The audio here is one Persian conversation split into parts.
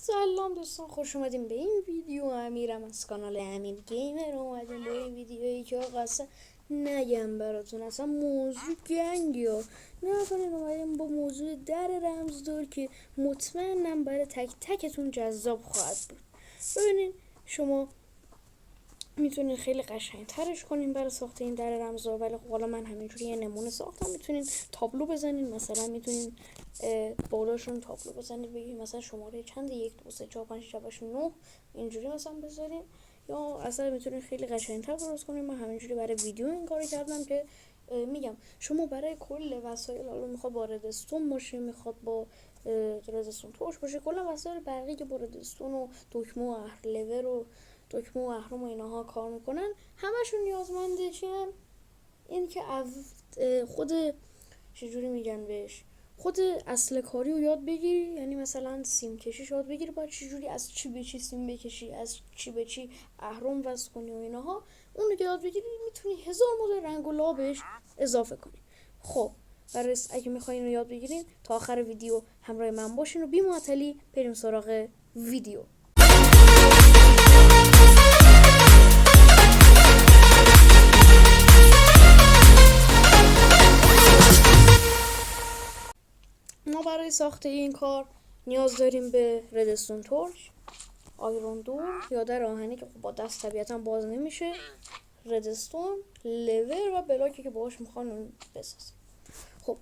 سلام دوستان، خوش اومدیم به این ویدیو. امیرم از کانال امیر گیمر اومدیم با این ویدیویی که آقا اصلا نگم براتون، اصلا موضوع گنگی ها نکنین. اومدیم با موضوع در رمزدار که مطمئنم برای تک تکتون جذاب خواهد بود. ببینین شما میتونین خیلی قشنگ ترش کنین برای ساخت این در رمزدار، ولی خب حالا من همینجوری یه نمونه ساختم. میتونین تابلو بزنین، مثلا میتونین بالاشون تابلو بزنید، بگید مثلا شماره چند 1 2 3 4 5 6 7 8 9 اینجوری مثلا بذارین، یا اصلا میتونین خیلی قشنگ‌تر درست کنین. من همینجوری برای ویدیو این کارو کردم که میگم شما برای کل وسایل، حالا میخواد با ردستون باشه، میخواد با ردستون توش باشه، کلا وسایل برقی که با ردستون و دکمه و لور و دکمه و اهرم و اینها کار میکنن، همشون نیازمنده چیه؟ این که خود چجوری میگن بهش، خود اصل کاری رو یاد بگیری. یعنی مثلا سیم کشیش یاد بگیری، باید چجوری از چی به چی سیم بکشی، از چی به چی اهرم وصل کنی و اینها. اون رو که یاد بگیری میتونی 1000 مدل رنگ و لابش اضافه کنی. خب برای اگه میخواین رو یاد بگیرین تا آخر ویدیو همراه من باشین و بی معطلی بریم سراغ ویدیو. ما برای ساخت این کار نیاز داریم به ردستون تورچ، آیرون دور یا در آهنی که با دست طبیعتا باز نمیشه، ردستون، لور و بلاکی که باهاش میخوان بسازیم. خب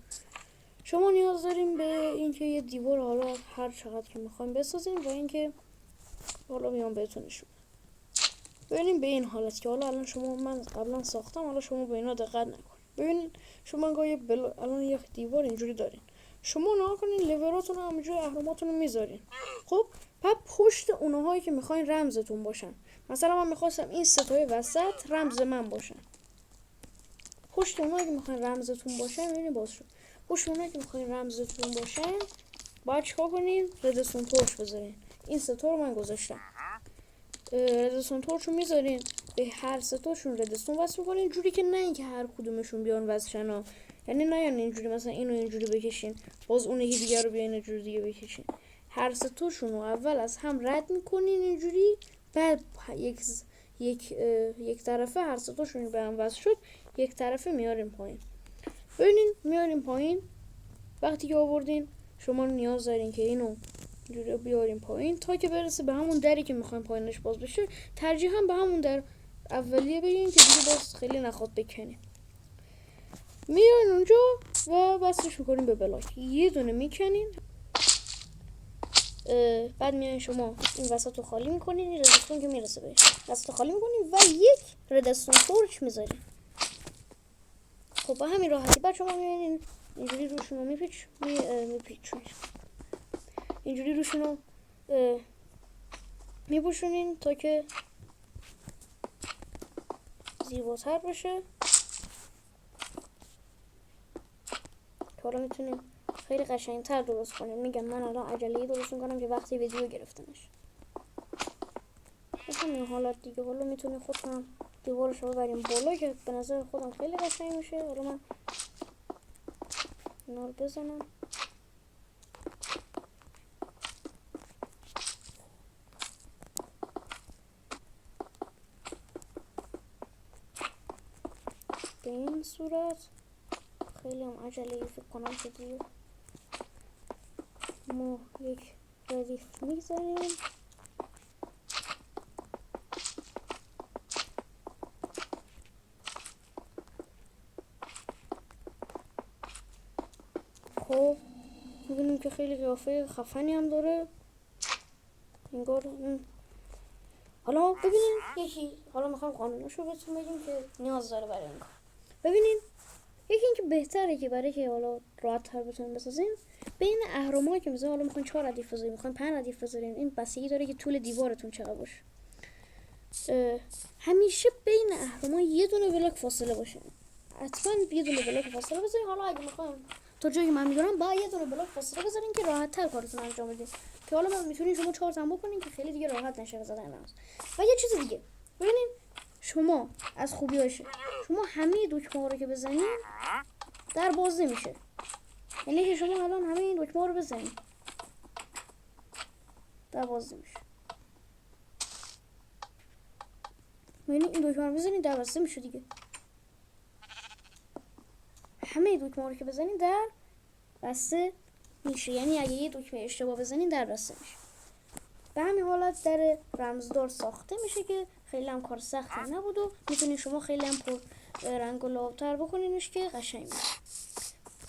شما نیاز داریم به اینکه یه دیوار حالا هر چقدر که میخوایم بسازیم و اینکه حالا میام بهتون نشون ببینیم به این حالت که حالا الان شما من قبلا ساختم، حالا شما به اینا دقت نکنید. ببینید شما الان یه دیوار اینجوری دارین، شما نها کنین لوراتون رو همینجوری اهراماتون رو میذارین. خب بعد پشت اونهایی که میخواین رمزتون باشن، مثلا من میخواستم این ستای وسط رمز من باشن، پشت اونهایی که میخواین رمزتون باشن، ببینید باز شد، پشت اونهایی که میخواین رمزتون باشن باید چیکار کنین؟ ردستون تورچ بذارین. این ستا رو من گذاشتم، ردستون تورچ رو میذارین، به هر ستاشون ردستون وصل میکنین، جوری که نه اینکه هر کدومشون بیان وصلشن ها. یعنی نه یعنی اینجوری مثلا اینو اینجوری بکشین باز اون یکی دیگه رو بیاین اینجوری دیگه بکشین. هر ستاشون رو اول از هم رد میکنین اینجوری، بعد یک طرفه هر ستاشون به هم وصل شد، یک طرفه میاریم پایین. ببینین میاریم پایین، وقتی که آوردین شما نیاز دارین که اینو اینجوری بیاریم پایین تا که برسه به همون دری که میخوایم پایینش باز بشه. ترجیحاً به همون در اولیه بگین که دیگه باز خیلی نخواد بکنیم. میارین اونجا و وصلش میکنین به بلاک، یه دونه میکنین، بعد میارین شما این وسط رو خالی میکنین، این ردستون که میرسه بهش وسط رو خالی میکنین و یک ردستون تورچ میذارین. خب با همین راحتی بعد شما میارین اینجوری روشون رو میپیچونین، اینجوری روشون رو میپوشونین تا که زیباتر بشه. که حالا میتونیم خیلی قشنگتر درست کنیم. میگم من الان عجله‌ای درست میکنم که وقتی ویدیو گرفته نشه. به همین حالت دیگه حالا میتونیم خودتون دیوارش رو ببریم بالا که به نظر خودم خیلی قشنگ میشه. حالا من اینا رو بزنم، به این صورت. خیلی هم عجله‌ای فکر کنم که دیگه ما یک ردیف میگذاریم. خب میبینیم که خیلی قیافه خفنی هم داره انگار. حالا ببینیم حالا میخوام قانوناشو بهتون بگیم که نیاز داره برای این کار. ببینین یکی اینکه بهتره که برای که حالا راحت تر بتونیم بسازیم، بین اهرم‌هایی که مثلا حالا میخواین 4 ردیف بذارین، میخواین 5 ردیف بذارین، این بستگی داره که طول دیوارتون چقدر باشه. همیشه بین اهرم‌ها یه دونه بلاک فاصله باشه، حتما یه دونه بلاک فاصله بذارین. حالا اگه میخواین تا جایی که من میدونم با یه دونه بلاک فاصله بذارین که راحت تر کارتون انجام بدین، که حالا میتونین شما 4 تنبو کنین که خیلی دیگه راحت نشه زدن رمز. و یه چیز دیگه ببینین، شما از خوبیاشه شما همه دکمه‌ها رو که بزنین در باز نمیشه. یعنی که شما الان همه این دکمه‌ها رو بزنین، 12 میشه. یعنی این دکمه رو بزنید 12 میشه دیگه. همه دکمه رو که بزنید در بسته میشه. یعنی اگه یه دکمه اشتباه بزنید در بسته میشه. به همین حالت در رمزدار ساخته میشه که خیلی هم کار سختی نبود و میتونید شما خیلی هم پر رنگ و لابتر بکنینش که قشنگ میشه.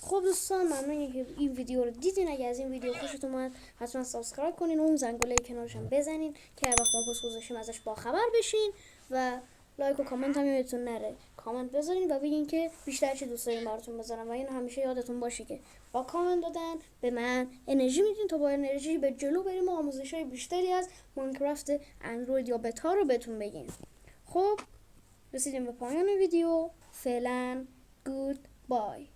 خب دوستان ممنون که این ویدیو رو دیدین. اگه از این ویدیو خوشتون اومد حتما سابسکرایب کنین و اون زنگوله کنارش هم بزنین که هر وقت ما پست گذاشتیم ازش باخبر بشین و لایک و کامنت هم یادتون نره کامنت بذارین و بگین که بیشتر چه دوست دارین براتون بذارم و این همیشه یادتون باشه که با کامنت دادن به من انرژی میدین تا با انرژی به جلو بریم و آموزش‌های بیشتری از ماینکرافت اندروید یا بتا رو بهتون بگیم. خب رسیدیم به پایان ویدیو. فعلا گود بای.